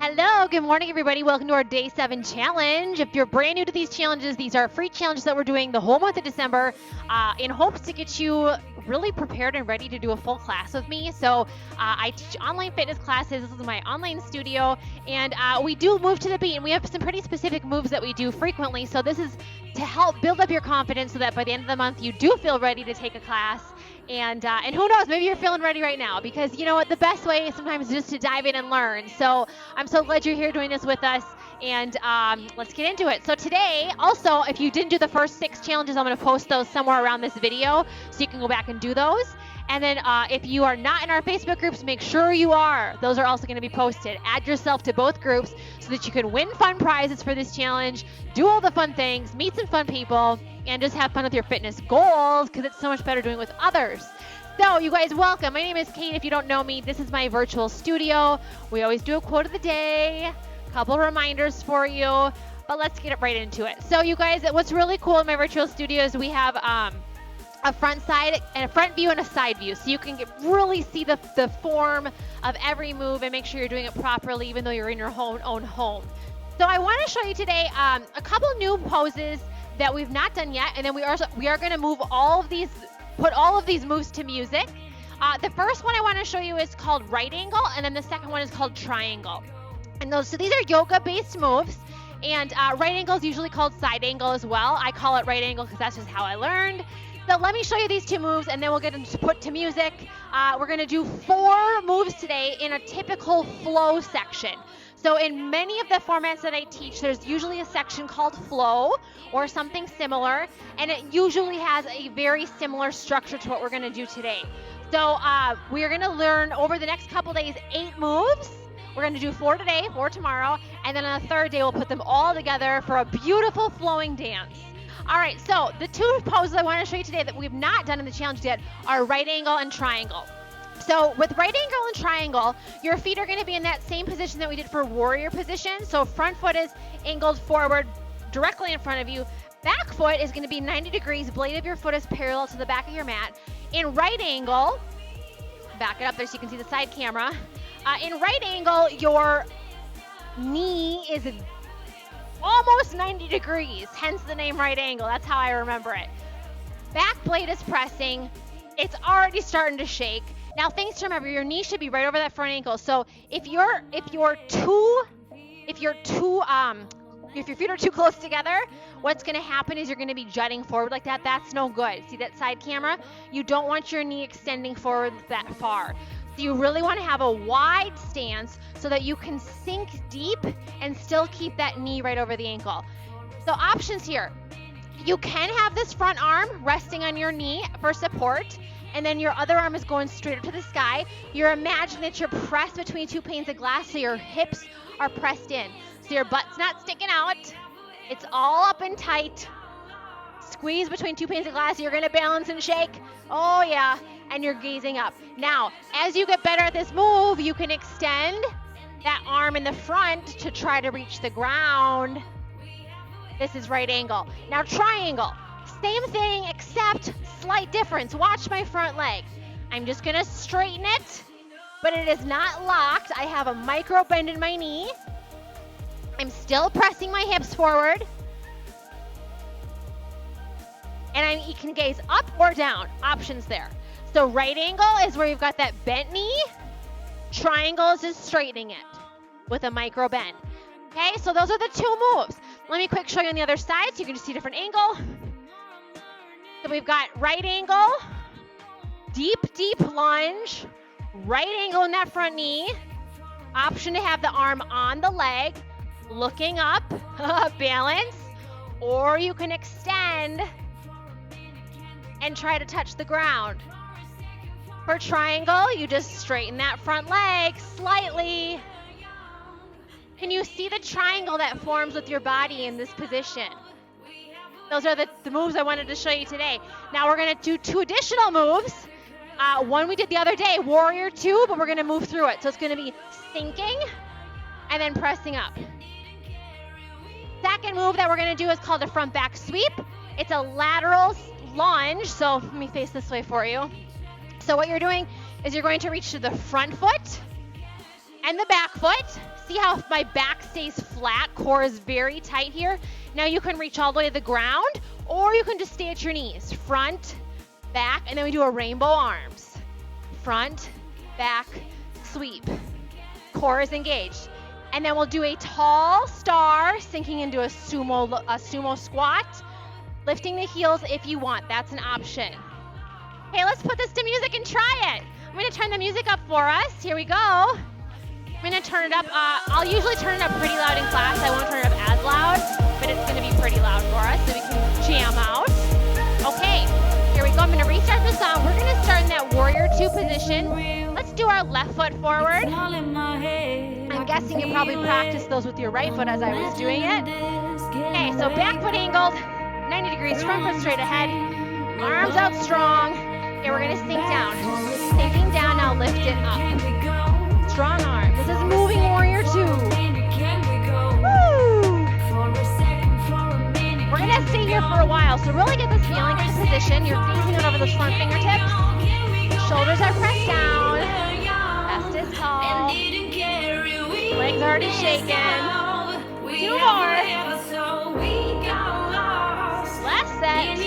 Hello, good morning, everybody. Welcome to our Day 7 challenge. If you're brand new to these challenges, these are free challenges that we're doing the whole month of December in hopes to get you really prepared and ready to do a full class with me. So I teach online fitness classes. This is my online studio, and we do move to the beat, and we have some pretty specific moves that we do frequently. So this is to help build up your confidence so that by the end of the month, you do feel ready to take a class. And who knows, maybe you're feeling ready right now, because you know what, the best way sometimes is just to dive in and learn. So I'm so glad you're here doing this with us, and let's get into it. So today, also, if you didn't do the first 6 challenges, I'm going to post those somewhere around this video so you can go back and do those. And then if you are not in our Facebook groups, make sure you are. Those are also going to be posted. Add yourself to both groups so that you can win fun prizes for this challenge, do all the fun things, meet some fun people, and just have fun with your fitness goals, because it's so much better doing it with others. So you guys, welcome. My name is Kate. If you don't know me, this is my virtual studio. We always do a quote of the day, a couple reminders for you, but let's get right into it. So you guys, what's really cool in my virtual studio is we have a front side and a front view and a side view, so you can really see the form of every move and make sure you're doing it properly even though you're in your own home. So I want to show you today a couple new poses that we've not done yet, and then we are going to move put all of these moves to music. The first one I want to show you is called right angle, and then the second one is called triangle. And so these are yoga-based moves, and right angle is usually called side angle as well. I call it right angle because that's just how I learned. So let me show you these 2 moves, and then we'll get them to put to music. We're going to do 4 moves today in a typical flow section. So in many of the formats that I teach, there's usually a section called flow or something similar, and it usually has a very similar structure to what we're going to do today. So we're going to learn over the next couple days 8 moves. We're going to do 4 today, 4 tomorrow, and then on the 3rd day, we'll put them all together for a beautiful flowing dance. All right, so the 2 poses I want to show you today that we've not done in the challenge yet are right angle and triangle. So with right angle and triangle, your feet are going to be in that same position that we did for warrior position. So front foot is angled forward directly in front of you. Back foot is going to be 90 degrees. Blade of your foot is parallel to the back of your mat. In right angle, back it up there so you can see the side camera. In right angle, your knee is almost 90 degrees, hence the name right angle. That's how I remember it. Back blade is pressing. It's already starting to shake. Now, things to remember, your knee should be right over that front ankle. So if your feet are too close together, what's going to happen is you're going to be jutting forward like that. That's no good. See that side camera? You don't want your knee extending forward that far. So you really want to have a wide stance so that you can sink deep and still keep that knee right over the ankle. So options here. You can have this front arm resting on your knee for support, and then your other arm is going straight up to the sky. You're imagining that you're pressed between 2 panes of glass, so your hips are pressed in. So your butt's not sticking out. It's all up and tight. Squeeze between 2 panes of glass. You're going to balance and shake. Oh, yeah. And you're gazing up. Now, as you get better at this move, you can extend that arm in the front to try to reach the ground. This is right angle. Now, triangle. Same thing, except slight difference. Watch my front leg. I'm just going to straighten it, but it is not locked. I have a micro bend in my knee. I'm still pressing my hips forward. And you can gaze up or down. Options there. So right angle is where you've got that bent knee. Triangle is just straightening it with a micro bend. Okay, so those are the 2 moves. Let me quick show you on the other side so you can just see a different angle. So we've got right angle, deep lunge, right angle in that front knee. Option to have the arm on the leg, looking up, balance, or you can extend and try to touch the ground. For triangle, you just straighten that front leg slightly. Can you see the triangle that forms with your body in this position? Those are the moves I wanted to show you today. Now we're going to do 2 additional moves. One we did the other day, warrior 2, but we're going to move through it. So it's going to be sinking and then pressing up. Second move that we're going to do is called a front back sweep. It's a lateral lunge. So let me face this way for you. So what you're doing is you're going to reach to the front foot and the back foot. see how my back stays flat, core is very tight here. Now you can reach all the way to the ground, or you can just stay at your knees. Front, back, and then we do a rainbow arms. Front, back, sweep. Core is engaged. And then we'll do a tall star, sinking into a sumo squat, lifting the heels if you want. That's an option. Okay, let's put this to music and try it. I'm gonna turn the music up for us. Here we go. I'm gonna turn it up. I'll usually turn it up pretty loud in class. I won't turn it up as loud, but it's gonna be pretty loud for us so we can jam out. Okay, here we go. I'm gonna restart the song. We're gonna start in that warrior 2 position. Let's do our left foot forward. I'm guessing you probably practiced those with your right foot as I was doing it. Okay, so back foot angled, 90 degrees, front foot straight ahead, arms out strong. Okay, we're gonna sink down. Sinking down, now lift it up. Strong arm. This is moving warrior 2. Woo! We're gonna stay here for a while, so really get this feeling in the position. You're gazing out over those front fingertips. Shoulders are pressed down. Chest is tall. Legs already shaking. 2 more. Last set.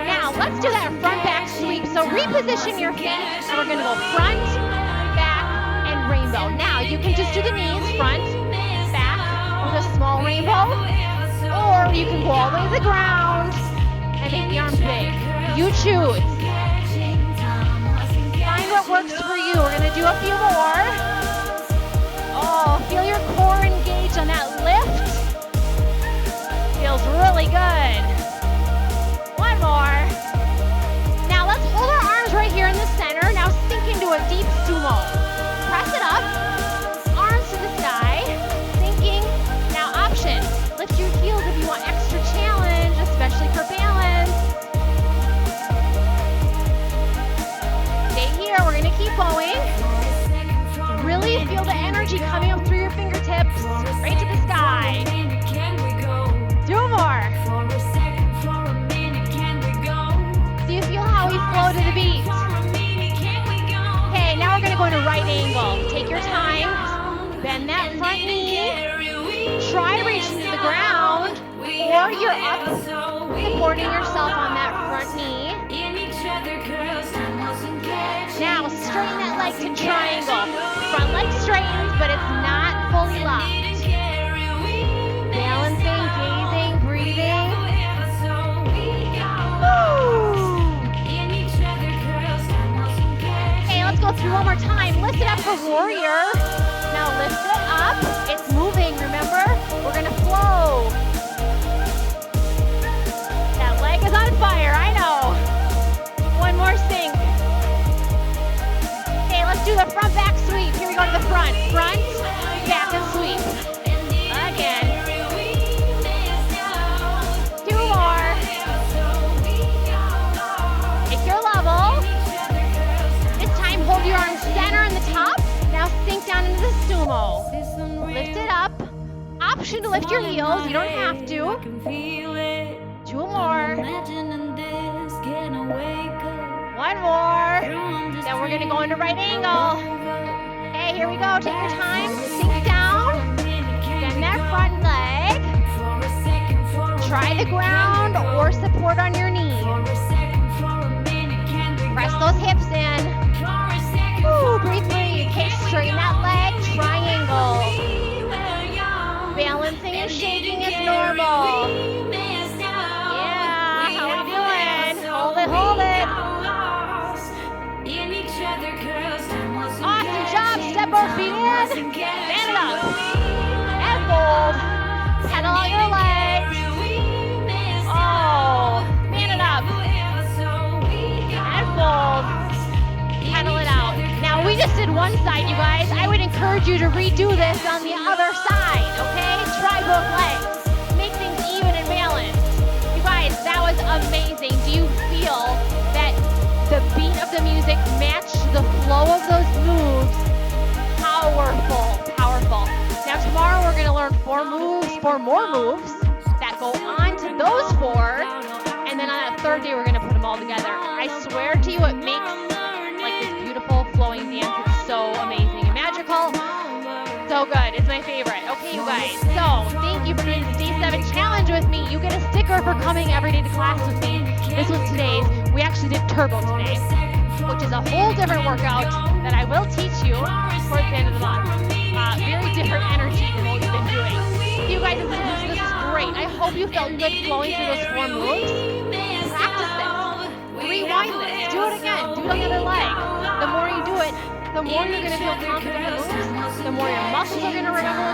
Now let's do that front back sweep. So reposition your feet, and we're gonna go front, back, and rainbow. Now you can just do the knees, front, back, with a small rainbow, or you can go all the way to the ground and make the arms big. You choose. Find what works for you. We're gonna do a few more. Oh, feel your core engage on that lift. Feels really good. One more. Now let's hold our arms right here in the center. Now sink into a deep sumo. Press it up. Arms to the sky. Sinking. Now option. Lift your heels if you want extra challenge, especially for balance. Stay here. We're going to keep going. Really feel the energy coming up through your fingertips. Right to the sky. 2 more. Do you feel how we flow to the beat? Okay, now we're going to go into right angle. Take your time. Bend that front knee. Try reaching to the ground, or you're up supporting yourself on that front knee. Now straighten that leg to triangle. Front leg straightens, but it's not fully locked. Balancing, gazing, breathing. Okay, let's go through one more time. Lift it up for warrior. Now lift it up. It's moving, remember? We're gonna flow. That leg is on fire, I know. One more sink. Okay, let's do the front back sweep. Here we go to the front. Front, back, and sweep. Again. 2 more. Take your level. This time hold your arms center in the top. Now sink down into the sumo. Lift it up. Option to lift your heels. You don't have to. 2 more. 1 more. Then we're going to go into right angle. Okay, here we go. Take your time. Sink down. Bend that front leg. Try the ground or support on your knee. Press those hips in. Ooh, breathe. Okay, straighten that leg. Triangle. Balancing and shaking is normal. Yeah, how we doing? Hold it, hold it. Awesome job. Step both feet in. Stand it up. And fold. Pedal out your legs. Oh, man it up. And fold. Pedal it out. Now we just did one side, you guys. I would encourage you to redo this on the other side, okay? Try both legs. Make things even and balanced. You guys, that was amazing. Do you feel that the beat of the music matched the flow of those moves? Powerful, powerful. Now tomorrow we're gonna learn 4 more moves that go on to those 4, and then on that 3rd day we're gonna put them all together. I swear to you, it makes like this beautiful flowing dance. It's so amazing and magical. So good. It's my favorite. Okay, you guys. So thank you for doing this day 7 challenge with me. You get a sticker for coming every day to class with me. This was today's. We actually did turbo today, which is a whole different workout that I will teach you towards the end of the month. Very different energy than what we've been doing. You guys, this is great. I hope you felt good flowing through those 4 moves. Practice this. Rewind this. Do it again. Do it on the other leg. The more you do it, the more you're going to feel confident in the moves. The more your muscles are going to remember